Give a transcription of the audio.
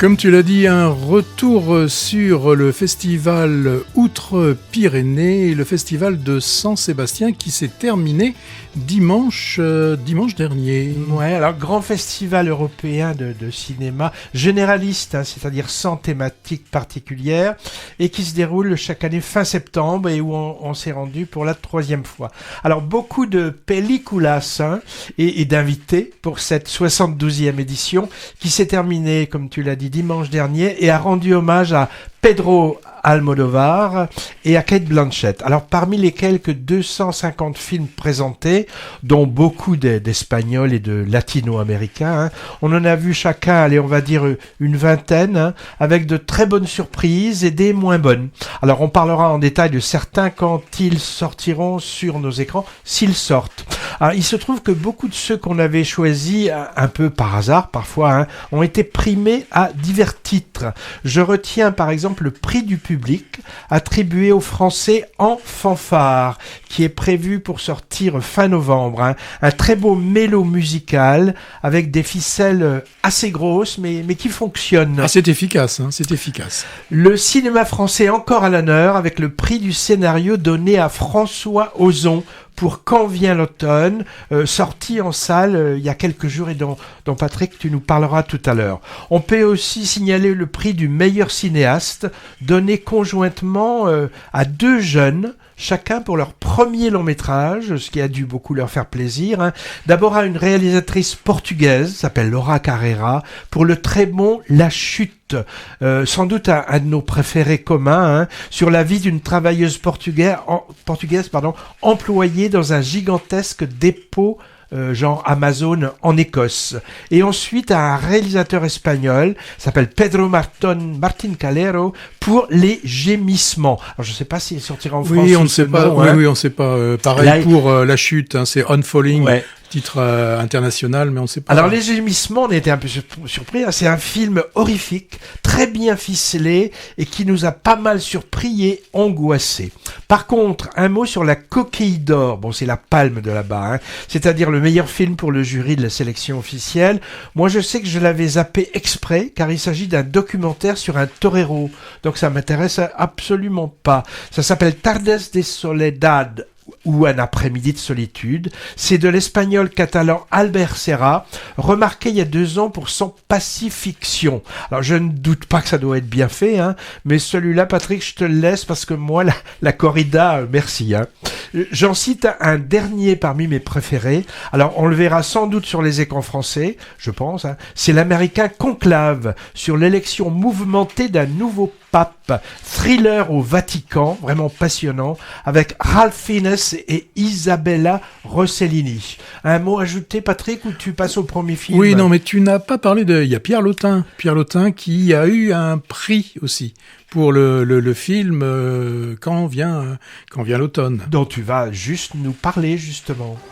Comme tu l'as dit, un retour sur le festival Outre-Pyrénées, le festival de Saint-Sébastien qui s'est terminé dimanche dernier. Ouais, alors grand festival européen de cinéma généraliste, c'est-à-dire sans thématique particulière, et qui se déroule chaque année fin septembre et où on s'est rendu pour la 3e fois. Alors beaucoup de películas et d'invités pour cette 72e édition qui s'est terminée, comme tu l'as dit, dimanche dernier et a rendu hommage à Pedro Almodovar et à Cate Blanchett. Alors parmi les quelques 250 films présentés, dont beaucoup d'Espagnols et de Latino-Américains, on en a vu chacun, allez, on va dire une vingtaine, avec de très bonnes surprises et des moins bonnes. Alors on parlera en détail de certains quand ils sortiront sur nos écrans, s'ils sortent. Alors, il se trouve que beaucoup de ceux qu'on avait choisis, un peu par hasard parfois, ont été primés à divers titres. Je retiens par exemple le prix du public attribué aux Français en fanfare, qui est prévu pour sortir fin novembre. Un très beau mélo musical avec des ficelles assez grosses mais qui fonctionnent. Ah, c'est efficace, c'est efficace. Le cinéma français encore à l'honneur avec le prix du scénario donné à François Ozon pour Quand vient l'automne, sorti en salle il y a quelques jours et dont Patrick, tu nous parleras tout à l'heure. On peut aussi signaler le prix du meilleur cinéaste, donné conjointement à 2 jeunes, chacun pour leur premier long métrage, ce qui a dû beaucoup leur faire plaisir. D'abord à une réalisatrice portugaise, s'appelle Laura Carreira, pour le très bon La Chute. Sans doute un de nos préférés communs, sur la vie d'une travailleuse portugaise, employée dans un gigantesque dépôt genre Amazon en Écosse. Et ensuite un réalisateur espagnol, s'appelle Pedro Martín Calero, pour Les Gémissements. Alors je ne sais pas s'il sortira en France. Oui, on ne sait pas. Oui, on ne sait pas. Pareil là, pour La Chute, c'est Unfalling. Ouais. Titre international, mais on ne sait pas. Alors Les Gémissements, on était un peu surpris. C'est un film horrifique, très bien ficelé et qui nous a pas mal surpris et angoissés. Par contre, un mot sur La Coquille d'Or. Bon, c'est la palme de là-bas, c'est-à-dire le meilleur film pour le jury de la sélection officielle. Moi, je sais que je l'avais zappé exprès, car il s'agit d'un documentaire sur un torero. Donc ça m'intéresse absolument pas. Ça s'appelle Tardes de Soledad, ou Un après-midi de solitude. C'est de l'espagnol catalan Albert Serra, remarqué il y a 2 ans pour son Pacifiction. Alors je ne doute pas que ça doit être bien fait, mais celui-là, Patrick, je te le laisse parce que moi, la corrida, merci. J'en cite un dernier parmi mes préférés. Alors on le verra sans doute sur les écrans français, je pense. C'est l'américain Conclave, sur l'élection mouvementée d'un nouveau pape. Thriller au Vatican, vraiment passionnant, avec Ralph Fiennes et Isabella Rossellini. Un mot ajouté, Patrick, ou tu passes au premier film? Oui, non, mais tu n'as pas parlé de... Il y a Pierre Lautin qui a eu un prix aussi pour le film Quand vient l'automne. Dont tu vas juste nous parler, justement.